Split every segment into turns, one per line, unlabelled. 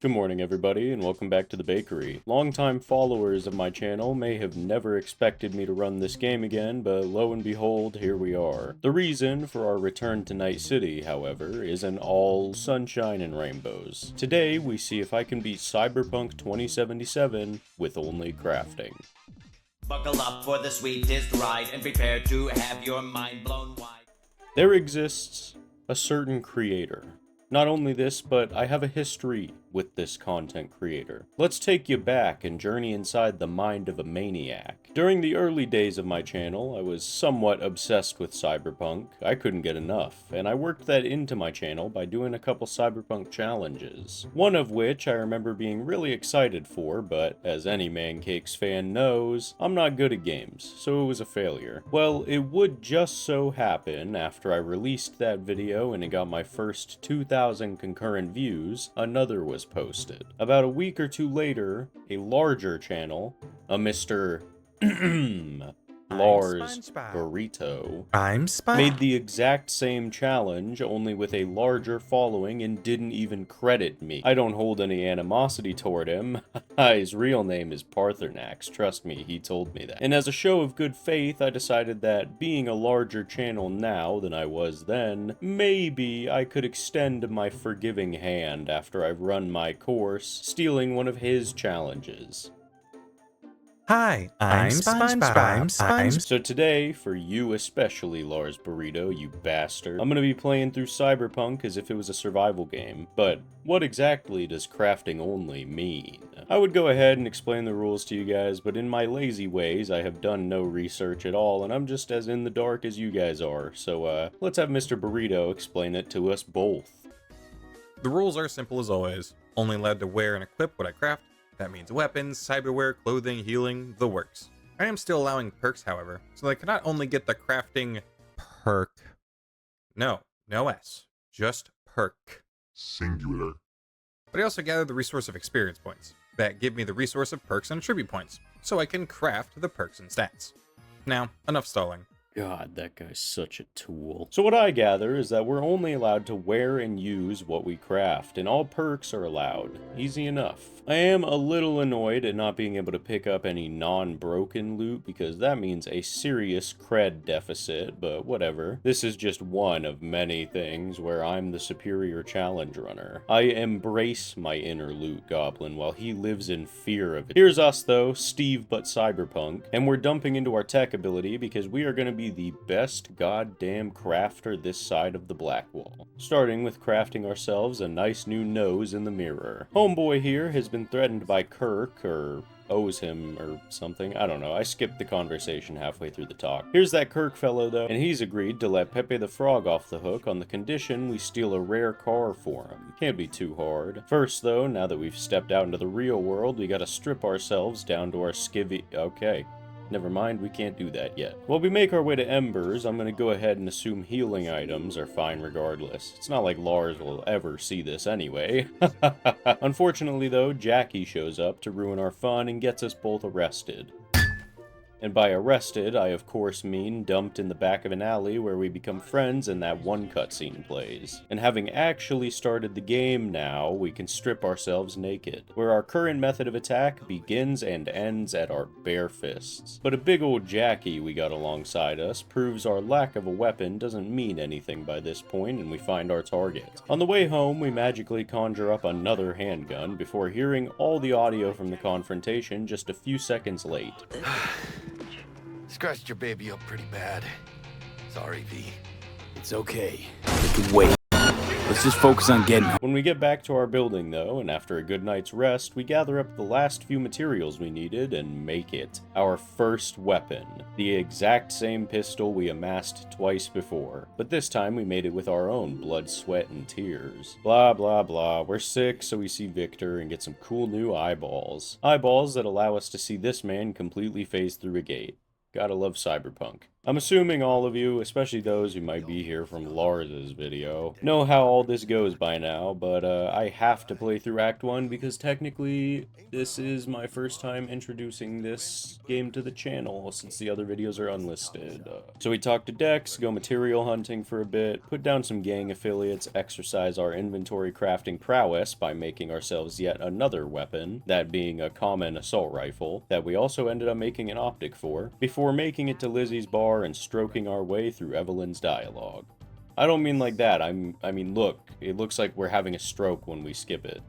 Good morning everybody, and welcome back to the bakery. Longtime followers of my channel may have never expected me to run this game again, but lo and behold, here we are. The reason for our return to Night City, however, isn't all sunshine and rainbows. Today, we see if I can beat Cyberpunk 2077 with only crafting.
Buckle up for the sweetest ride and prepare to have your mind blown wide.
There exists a certain creator. Not only this, but I have a history with this content creator. Let's take you back and journey inside the mind of a maniac. During the early days of my channel, I was somewhat obsessed with Cyberpunk. I couldn't get enough, and I worked that into my channel by doing a couple Cyberpunk challenges. One of which I remember being really excited for, but as any Mancakes fan knows, I'm not good at games, so it was a failure. Well, it would just so happen, after I released that video and it got my first 2,000 concurrent views, another was posted. About a week or two later, a larger channel, a Mr. Lars Burrito, made the exact same challenge, only with a larger following, and didn't even credit me. I don't hold any animosity toward him. His real name is Parthenax, trust me, he told me that. And as a show of good faith, I decided that being a larger channel now than I was then, maybe I could extend my forgiving hand after I've run my course, stealing one of his challenges.
Hi, I'm SpongeBob.
So today, for you especially, Lars Burrito, you bastard, I'm gonna be playing through Cyberpunk as if it was a survival game. But what exactly does crafting only mean? I would go ahead and explain the rules to you guys, but in my lazy ways, I have done no research at all, and I'm just as in the dark as you guys are. So, let's have Mr. Burrito explain it to us both.
The rules are simple as always. Only allowed to wear and equip what I craft. That means weapons, cyberware, clothing, healing, the works. I am still allowing perks, however, so I can not only get the crafting perk. No S. Just perk.
Singular.
But I also gather the resource of experience points that give me the resource of perks and attribute points, so I can craft the perks and stats. Now, enough stalling.
God, that guy's such a tool. So what I gather is that we're only allowed to wear and use what we craft, and all perks are allowed. Easy enough. I am a little annoyed at not being able to pick up any non-broken loot, because that means a serious cred deficit, but whatever. This is just one of many things where I'm the superior challenge runner. I embrace my inner loot goblin while he lives in fear of it. Here's us though, Steve but Cyberpunk, and we're dumping into our tech ability because we are going to be the best goddamn crafter this side of the black wall. Starting with crafting ourselves a nice new nose in the mirror. Homeboy here has been threatened by Kirk, or owes him or something. I don't know. I skipped the conversation halfway through the talk. Here's that Kirk fellow though, and he's agreed to let Pepe the Frog off the hook on the condition we steal a rare car for him. Can't be too hard. First though, now that we've stepped out into the real world, we gotta strip ourselves down to our skivvy. Okay. Never mind, we can't do that yet. While we make our way to Embers, I'm gonna go ahead and assume healing items are fine regardless. It's not like Lars will ever see this anyway. Unfortunately though, Jackie shows up to ruin our fun and gets us both arrested. And by arrested, I of course mean dumped in the back of an alley where we become friends and that one cutscene plays. And having actually started the game now, we can strip ourselves naked, where our current method of attack begins and ends at our bare fists. But a big old Jackie we got alongside us proves our lack of a weapon doesn't mean anything by this point, and we find our target. On the way home, we magically conjure up another handgun before hearing all the audio from the confrontation just a few seconds late.
Scratched your baby up pretty bad. Sorry, V.
It's okay. It can wait. Let's just focus on getting home.
When we get back to our building, though, and after a good night's rest, we gather up the last few materials we needed and make it our first weapon. The exact same pistol we amassed twice before, but this time we made it with our own blood, sweat, and tears. Blah, blah, blah. We're sick, so we see Victor and get some cool new eyeballs. Eyeballs that allow us to see this man completely phase through a gate. Gotta love Cyberpunk. I'm assuming all of you, especially those who might be here from Lars's video, know how all this goes by now, but I have to play through Act 1 because technically this is my first time introducing this game to the channel since the other videos are unlisted. So we talk to Dex, go material hunting for a bit, put down some gang affiliates, exercise our inventory crafting prowess by making ourselves yet another weapon, that being a common assault rifle, that we also ended up making an optic for, before making it to Lizzie's bar and stroking our way through Evelyn's dialogue. I don't mean like that, I mean look, it looks like we're having a stroke when we skip it.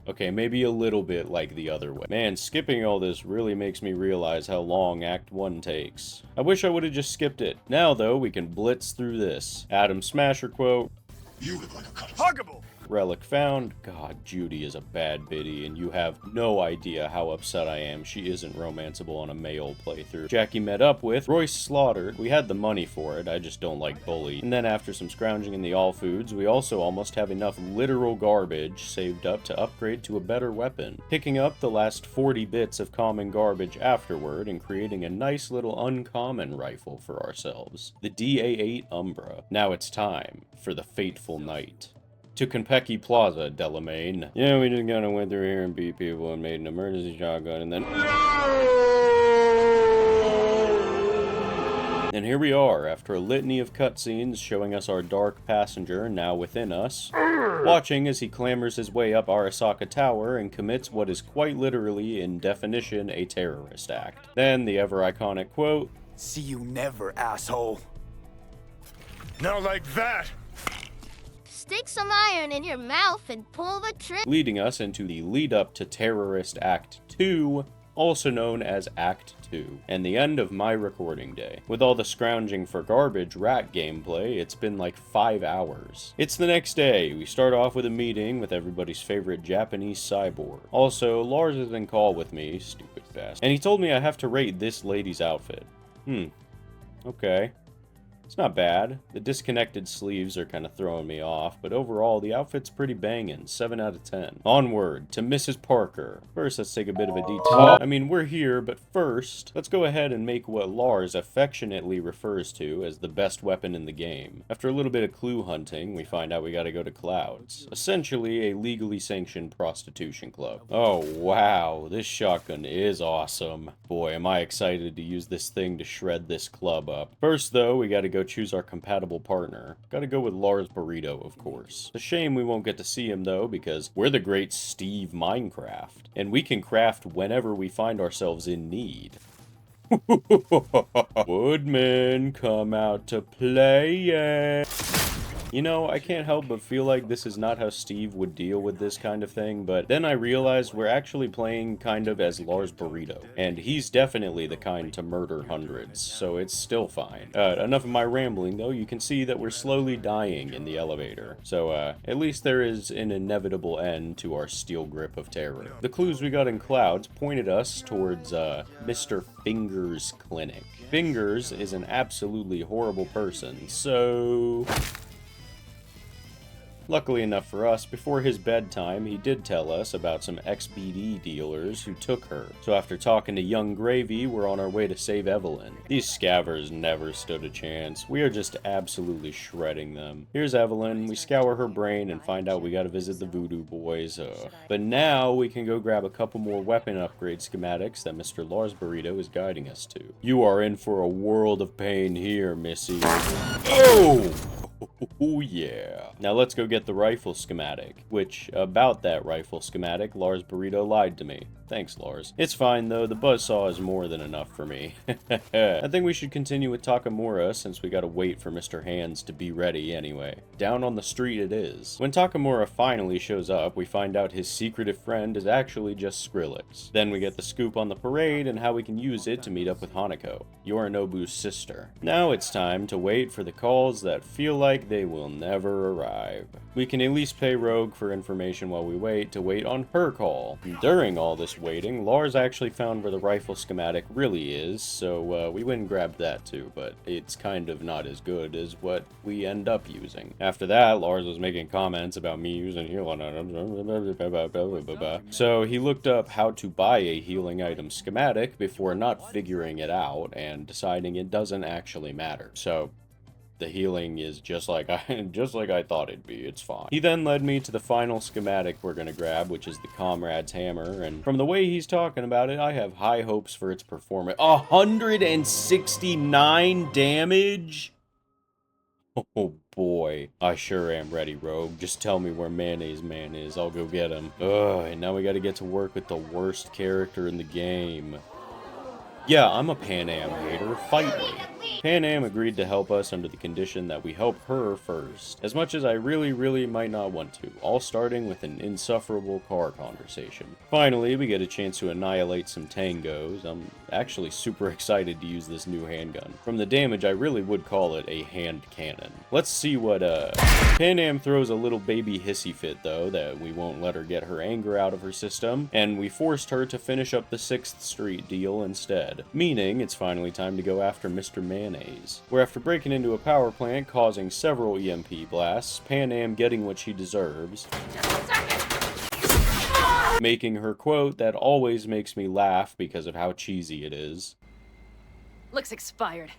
Okay, maybe a little bit like the other way. Man, skipping all this really makes me realize how long Act 1 takes. I wish I would have just skipped it. Now though, we can blitz through this. Adam Smasher quote,
You look like a cut of huggable.
relic found. God, Judy is a bad biddy, and you have no idea how upset I am she isn't romanceable on a male playthrough. Jackie met up with, Royce slaughtered. We had the money for it, I just don't like bully. And then after some scrounging in the all foods, we also almost have enough literal garbage saved up to upgrade to a better weapon. Picking up the last 40 bits of common garbage afterward and creating a nice little uncommon rifle for ourselves. The DA8 Umbra. Now it's time for the fateful night. To Konpeki Plaza, Delamain. Yeah, we just kinda went through here and beat people and made an emergency shotgun and then... And here we are, after a litany of cutscenes showing us our dark passenger now within us, watching as he clambers his way up Arasaka Tower and commits what is quite literally, in definition, a terrorist act. Then the ever-iconic quote,
See you never, asshole.
Now like that.
Stick some iron in your mouth and pull the trigger.
leading us into the lead-up to Terrorist Act 2, also known as Act 2, and the end of my recording day. With all the scrounging for garbage rat gameplay, it's been like 5 hours. It's the next day. We start off with a meeting with everybody's favorite Japanese cyborg. Also, Lars is in call with me, stupid bastard, and he told me I have to rate this lady's outfit. Okay. It's not bad. The disconnected sleeves are kind of throwing me off, but overall, the outfit's pretty banging. 7 out of 10. Onward to Mrs. Parker. First, let's take a bit of a detour. I mean, we're here, but first, let's go ahead and make what Lars affectionately refers to as the best weapon in the game. After a little bit of clue hunting, we find out we gotta go to Clouds. Essentially, a legally sanctioned prostitution club. Oh, wow. This shotgun is awesome. Boy, am I excited to use this thing to shred this club up. First, though, we gotta go choose our compatible partner. Gotta go with Lars Burrito, of course. It's a shame we won't get to see him, though, because we're the great Steve Minecraft, and we can craft whenever we find ourselves in need. Woodman, come out to play, yeah. You know, I can't help but feel like this is not how Steve would deal with this kind of thing, but then I realized we're actually playing kind of as Lars Burrito, and he's definitely the kind to murder hundreds, so it's still fine. Enough of my rambling, though. You can see that we're slowly dying in the elevator, so at least there is an inevitable end to our steel grip of terror. The clues we got in Clouds pointed us towards Mr. Fingers' clinic. Fingers is an absolutely horrible person, so... Luckily enough for us, before his bedtime, he did tell us about some XBD dealers who took her. So after talking to Young Gravy, we're on our way to save Evelyn. These scavers never stood a chance. We are just absolutely shredding them. Here's Evelyn. We scour her brain and find out we gotta visit the Voodoo Boys. But now we can go grab a couple more weapon upgrade schematics that Mr. Lars Burrito is guiding us to. You are in for a world of pain here, Missy. Oh! Oh yeah. Now let's go get the rifle schematic, which, about that rifle schematic, Lars Burrito lied to me. Thanks, Lars. It's fine, though. The buzzsaw is more than enough for me. I think we should continue with Takamura, since we gotta wait for Mr. Hands to be ready anyway. Down on the street it is. When Takamura finally shows up, we find out his secretive friend is actually just Skrillex. Then we get the scoop on the parade and how we can use it to meet up with Hanako, Yorinobu's sister. Now it's time to wait for the calls that feel like they will never arrive. We can at least pay Rogue for information while we wait on her call. During all this waiting, Lars actually found where the rifle schematic really is, so we went and grabbed that too, but it's kind of not as good as what we end up using. After that, Lars was making comments about me using healing items, so he looked up how to buy a healing item schematic before not figuring it out and deciding it doesn't actually matter. So the healing is just like I thought it'd be. It's fine. He then led me to the final schematic we're gonna grab, which is the Comrade's Hammer, and from the way he's talking about it, I have high hopes for its performance. 169 damage? Oh boy. I sure am ready, Rogue. Just tell me where Mayonnaise Man is. I'll go get him. Ugh, and now we gotta get to work with the worst character in the game. Yeah, I'm a Pan Am hater. Fight me. Pan Am agreed to help us under the condition that we help her first, as much as I really might not want to, all starting with an insufferable car conversation. Finally, we get a chance to annihilate some tangos. I'm actually super excited to use this new handgun. From the damage, I really would call it a hand cannon. Let's see what, Pan Am throws a little baby hissy fit, though, that we won't let her get her anger out of her system, and we forced her to finish up the 6th Street deal instead. Meaning, it's finally time to go after Mr. Mayonnaise, where after breaking into a power plant causing several EMP blasts, Pan Am getting what she deserves, making her quote that always makes me laugh because of how cheesy it is.
Looks expired.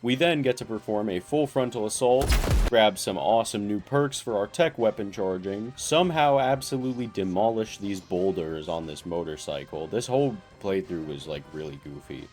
We then get to perform a full frontal assault, grab some awesome new perks for our tech weapon charging, somehow absolutely demolish these boulders on this motorcycle. This whole playthrough was like really goofy.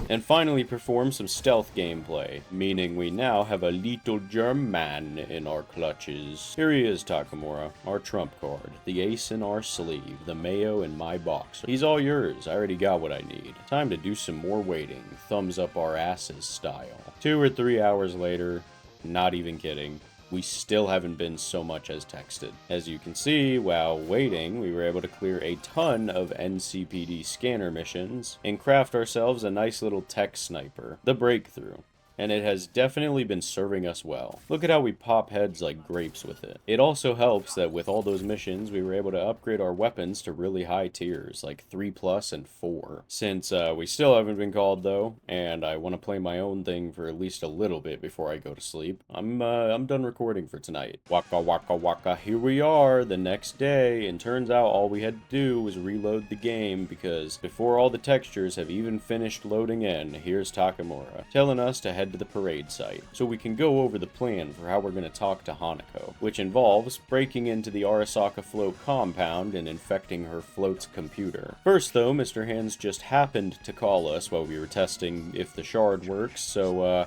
And finally perform some stealth gameplay, meaning we now have a little German in our clutches. Here he is, Takamura, our trump card, the ace in our sleeve, the mayo in my boxer. He's all yours, I already got what I need. Time to do some more waiting, thumbs up our asses style. 2 or 3 hours later, not even kidding, we still haven't been so much as texted. As you can see, while waiting, we were able to clear a ton of NCPD scanner missions and craft ourselves a nice little tech sniper, the Breakthrough. And it has definitely been serving us well. Look at how we pop heads like grapes with it. It also helps that with all those missions, we were able to upgrade our weapons to really high tiers, like 3+ and 4. Since we still haven't been called though, and I want to play my own thing for at least a little bit before I go to sleep, I'm done recording for tonight. Waka waka waka, here we are, the next day, and turns out all we had to do was reload the game, because before all the textures have even finished loading in, here's Takamura, telling us to head to the parade site, so we can go over the plan for how we're going to talk to Hanako, which involves breaking into the Arasaka float compound and infecting her float's computer. First though, Mr. Hands just happened to call us while we were testing if the shard works, so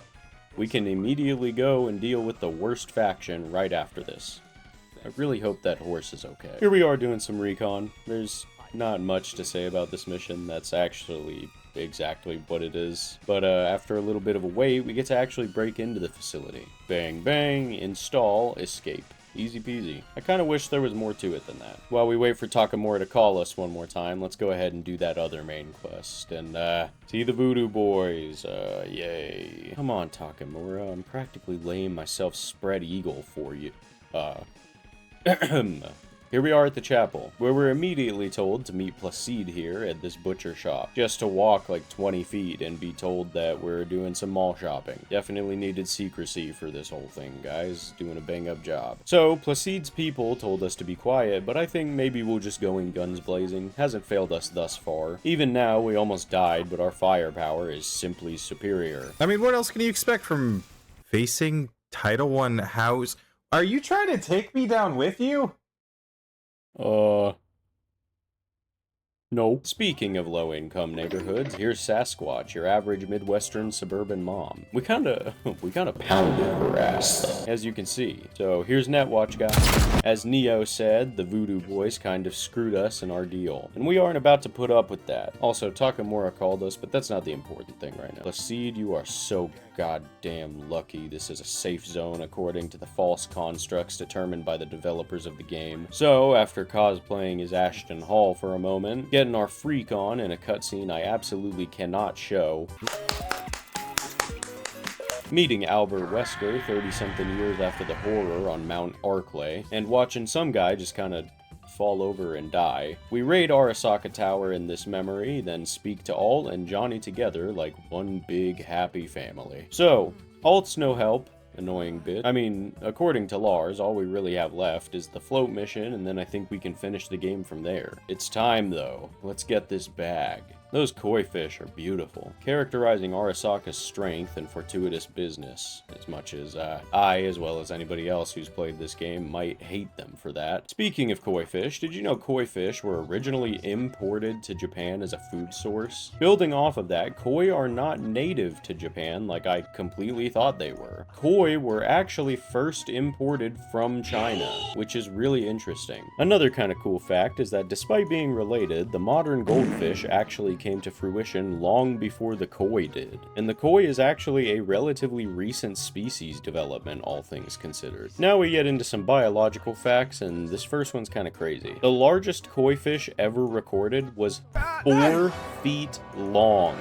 we can immediately go and deal with the worst faction right after this. I really hope that horse is okay. Here we are doing some recon. There's not much to say about this mission. That's actually exactly what it is. But after a little bit of a wait, we get to actually break into the facility. Bang bang, install, escape. Easy peasy. I kind of wish there was more to it than that. While we wait for Takamura to call us one more time, let's go ahead and do that other main quest. And, see the Voodoo Boys. Yay. Come on, Takamura. I'm practically laying myself spread eagle for you. Here we are at the chapel, where we're immediately told to meet Placide here at this butcher shop, just to walk like 20 feet and be told that we're doing some mall shopping. Definitely needed secrecy for this whole thing, guys. Doing a bang-up job. So, Placide's people told us to be quiet, but I think maybe we'll just go in guns blazing. Hasn't failed us thus far. Even now, we almost died, but our firepower is simply superior.
I mean, what else can you expect from facing Title I house? Are you trying to take me down with you?
No. Speaking of low-income neighborhoods, here's Sasquatch, your average Midwestern suburban mom. We kinda pounded her ass, though, as you can see. So here's Netwatch guy. As Neo said, the Voodoo Boys kind of screwed us in our deal, and we aren't about to put up with that. Also, Takamura called us, but that's not the important thing right now. Placide, you are so goddamn lucky this is a safe zone according to the false constructs determined by the developers of the game. So, after cosplaying as Ashton Hall for a moment, getting our freak on in a cutscene I absolutely cannot show, meeting Albert Wesker 30-something years after the horror on Mount Arklay, and watching some guy just kind of fall over and die. We raid Arasaka Tower in this memory, then speak to Alt and Johnny together like one big happy family. So, Alt's no help. Annoying bit. I mean, according to Lars, all we really have left is the float mission, and then I think we can finish the game from there. It's time, though. Let's get this bag. Those koi fish are beautiful, characterizing Arasaka's strength and fortuitous business, as much as I, as well as anybody else who's played this game, might hate them for that. Speaking of koi fish, did you know koi fish were originally imported to Japan as a food source? Building off of that, koi are not native to Japan like I completely thought they were. Koi were actually first imported from China, which is really interesting. Another kind of cool fact is that despite being related, the modern goldfish actually came to fruition long before the koi did. And the koi is actually a relatively recent species development, all things considered. Now we get into some biological facts, and this first one's kind of crazy. The largest koi fish ever recorded was 4 feet long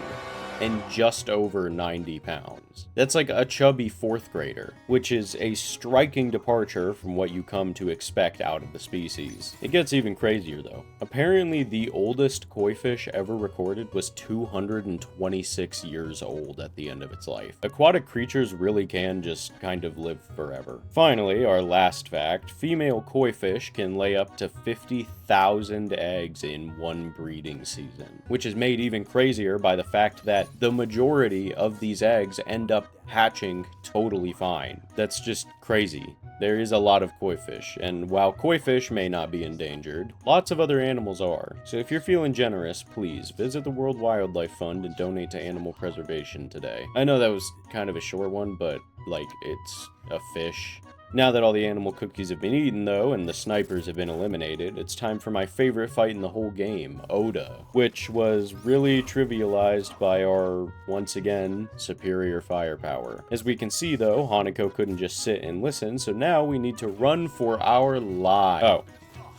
and just over 90 pounds. That's like a chubby 4th grader, which is a striking departure from what you come to expect out of the species. It gets even crazier though. Apparently the oldest koi fish ever recorded was 226 years old at the end of its life. Aquatic creatures really can just kind of live forever. Finally, our last fact, female koi fish can lay up to 50,000 eggs in one breeding season, which is made even crazier by the fact that the majority of these eggs end up hatching totally fine. That's just crazy. There is a lot of koi fish, and while koi fish may not be endangered, lots of other animals are. So if you're feeling generous, please visit the World Wildlife Fund and donate to animal preservation today. I know that was kind of a short one, but like, it's a fish. Now that all the animal cookies have been eaten, though, and the snipers have been eliminated, it's time for my favorite fight in the whole game, Oda, which was really trivialized by our, once again, superior firepower. As we can see, though, Hanako couldn't just sit and listen, so now we need to run for our lives. Oh,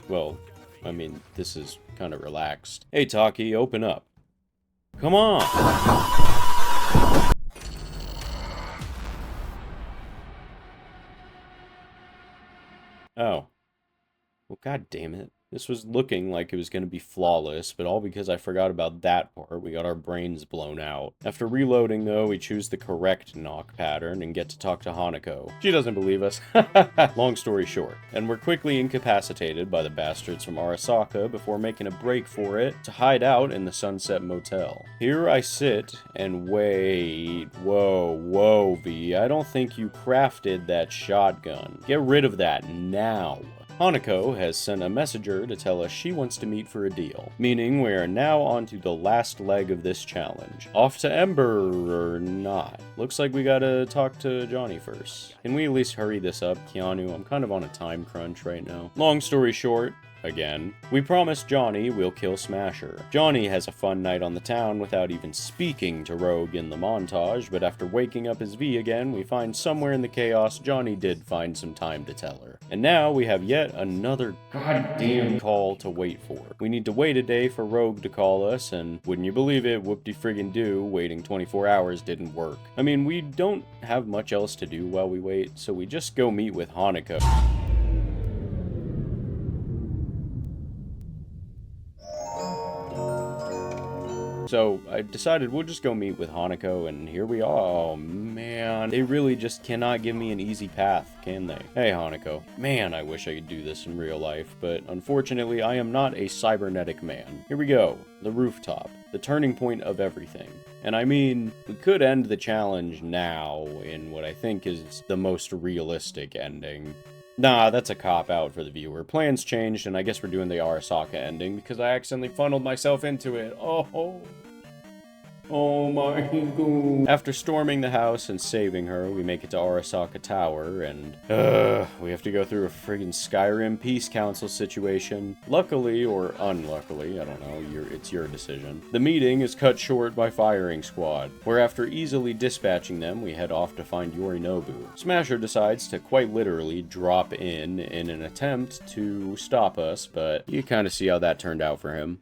well, I mean, this is kind of relaxed. Hey, Taki, open up. Come on! Oh. Well, god damn it. This was looking like it was going to be flawless, but all because I forgot about that part. We got our brains blown out. After reloading, though, we choose the correct knock pattern and get to talk to Hanako. She doesn't believe us. Long story short. And we're quickly incapacitated by the bastards from Arasaka before making a break for it to hide out in the Sunset Motel. Here I sit and wait. Whoa, V. I don't think you crafted that shotgun. Get rid of that now. Hanako has sent a messenger to tell us she wants to meet for a deal, meaning we are now on to the last leg of this challenge. Off to Ember or not? Looks like we gotta talk to Johnny first. Can we at least hurry this up, Keanu? I'm kind of on a time crunch right now. Long story short, again, we promised Johnny we'll kill Smasher. Johnny has a fun night on the town without even speaking to Rogue in the montage, but after waking up his V again, we find somewhere in the chaos Johnny did find some time to tell her. And now we have yet another goddamn call to wait for. We need to wait a day for Rogue to call us, and wouldn't you believe it, whoop-de-friggin-do, waiting 24 hours didn't work. I mean, we don't have much else to do while we wait, so we just go meet with Hanako. So I decided we'll just go meet with Hanako, and here we are. Oh man, they really just cannot give me an easy path, can they? Hey Hanako. Man, I wish I could do this in real life, but unfortunately I am not a cybernetic man. Here we go, the rooftop, the turning point of everything. And I mean, we could end the challenge now in what I think is the most realistic ending. Nah, that's a cop-out for the viewer. Plans changed, and I guess we're doing the Arasaka ending because I accidentally funneled myself into it. Oh my god. After storming the house and saving her, we make it to Arasaka Tower, and we have to go through a friggin' Skyrim Peace Council situation. Luckily, or unluckily, I don't know, it's your decision. The meeting is cut short by firing squad, where after easily dispatching them, we head off to find Yorinobu. Smasher decides to quite literally drop in an attempt to stop us, but you kinda see how that turned out for him.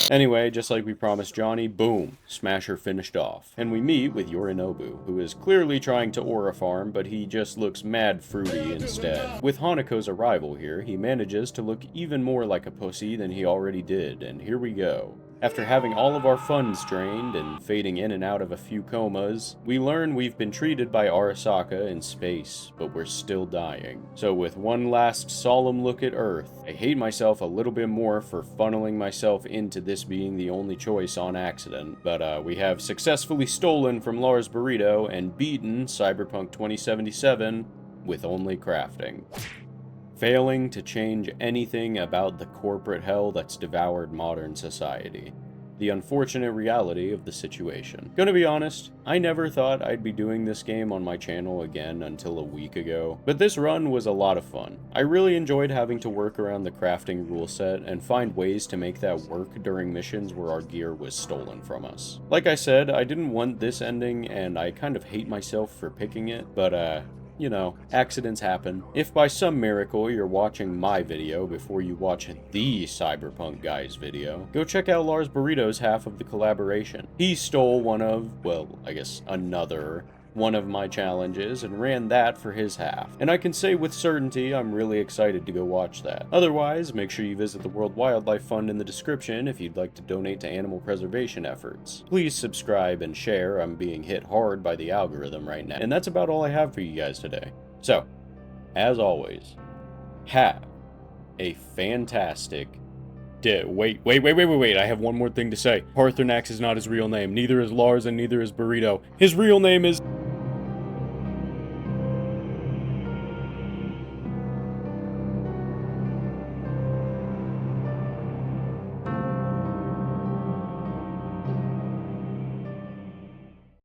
Anyway, just like we promised Johnny, boom, Smasher finished off. And we meet with Yorinobu, who is clearly trying to aura farm, but he just looks mad fruity instead. With Hanako's arrival here, he manages to look even more like a pussy than he already did, and here we go. After having all of our funds drained and fading in and out of a few comas, we learn we've been treated by Arasaka in space, but we're still dying. So with one last solemn look at Earth, I hate myself a little bit more for funneling myself into this being the only choice on accident, but we have successfully stolen from Lars Burrito and beaten Cyberpunk 2077 with only crafting. Failing to change anything about the corporate hell that's devoured modern society. The unfortunate reality of the situation. Gonna be honest, I never thought I'd be doing this game on my channel again until a week ago, but this run was a lot of fun. I really enjoyed having to work around the crafting rule set and find ways to make that work during missions where our gear was stolen from us. Like I said, I didn't want this ending and I kind of hate myself for picking it, but you know, accidents happen. If by some miracle you're watching my video before you watch the Cyberpunk guy's video, go check out Lars Burrito's half of the collaboration. He stole another one of my challenges and ran that for his half. And I can say with certainty I'm really excited to go watch that. Otherwise, make sure you visit the World Wildlife Fund in the description if you'd like to donate to animal preservation efforts. Please subscribe and share. I'm being hit hard by the algorithm right now. And that's about all I have for you guys today. So, as always, have a fantastic day. Wait, I have one more thing to say. Parthenax is not his real name. Neither is Lars and neither is Burrito. His real name is...